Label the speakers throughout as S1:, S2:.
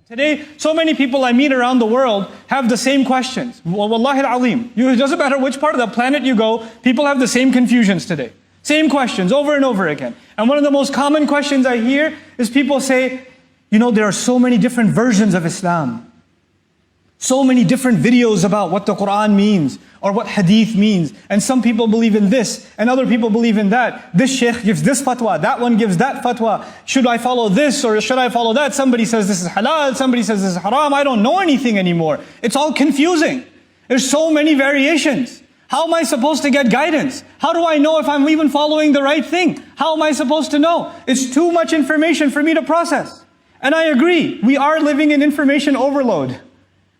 S1: Today, so many people I meet around the world have the same questions. Wallahi al-Azim. It doesn't matter which part of the planet you go, people have the same confusions today. Same questions over and over again. And one of the most common questions I hear is people say, there are so many different versions of Islam. So many different videos about what the Quran means or what hadith means. And some people believe in this and other people believe in that. This sheikh gives this fatwa, that one gives that fatwa. Should I follow this or should I follow that? Somebody says this is halal, somebody says this is haram. I don't know anything anymore. It's all confusing. There's so many variations. How am I supposed to get guidance? How do I know if I'm even following the right thing? How am I supposed to know? It's too much information for me to process. And I agree, we are living in information overload.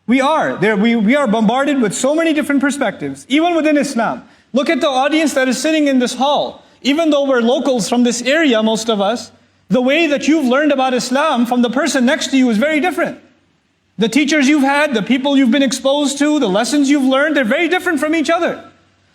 S1: We are. We are bombarded with so many different perspectives, even within Islam. Look at the audience that is sitting in this hall. Even though we're locals from this area, most of us, the way that you've learned about Islam from the person next to you is very different. The teachers you've had, the people you've been exposed to, the lessons you've learned, they're very different from each other.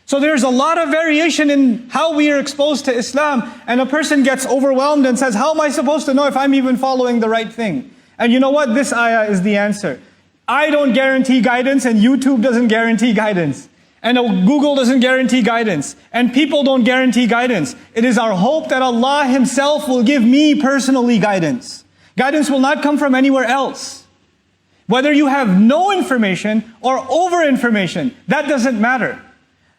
S1: So there's a lot of variation in how we are exposed to Islam, and a person gets overwhelmed and says, how am I supposed to know if I'm even following the right thing? And you know what? This ayah is the answer. I don't guarantee guidance, and YouTube doesn't guarantee guidance. And Google doesn't guarantee guidance. And people don't guarantee guidance. It is our hope that Allah Himself will give me personally guidance. Guidance will not come from anywhere else. Whether you have no information or over information, that doesn't matter.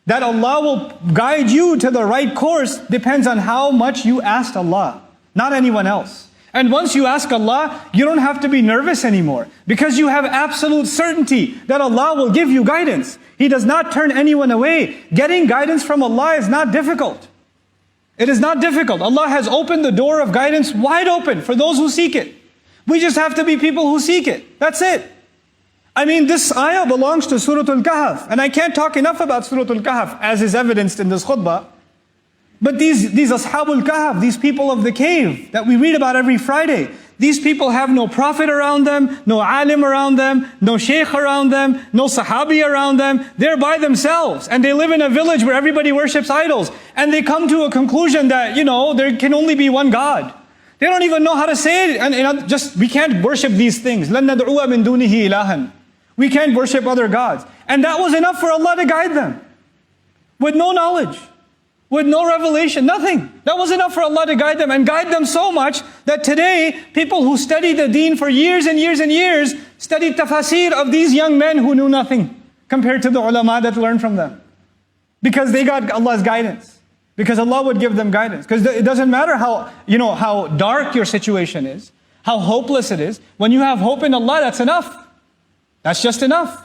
S1: That Allah will guide you to the right course depends on how much you asked Allah, not anyone else. And once you ask Allah, you don't have to be nervous anymore, because you have absolute certainty that Allah will give you guidance. He does not turn anyone away. Getting guidance from Allah is not difficult. It is not difficult. Allah has opened the door of guidance wide open for those who seek it. We just have to be people who seek it. That's it. This ayah belongs to Surah Al-Kahf, and I can't talk enough about Surah Al-Kahf as is evidenced in this khutbah. But these Ashabul Kahf, these people of the cave that we read about every Friday, these people have no prophet around them, no alim around them, no sheikh around them, no sahabi around them. They're by themselves, and they live in a village where everybody worships idols. And they come to a conclusion that, there can only be one God. They don't even know how to say it. And we can't worship these things. لَن نَدْعُوَ مِن دُونِهِ إِلَهًا. We can't worship other gods. And that was enough for Allah to guide them. With no knowledge. With no revelation, nothing. That was enough for Allah to guide them, and guide them so much that today, people who study the deen for years and years and years, study tafasir of these young men who knew nothing compared to the ulama that learned from them. Because they got Allah's guidance. Because Allah would give them guidance. Because it doesn't matter how dark your situation is, how hopeless it is. When you have hope in Allah, that's enough. That's just enough.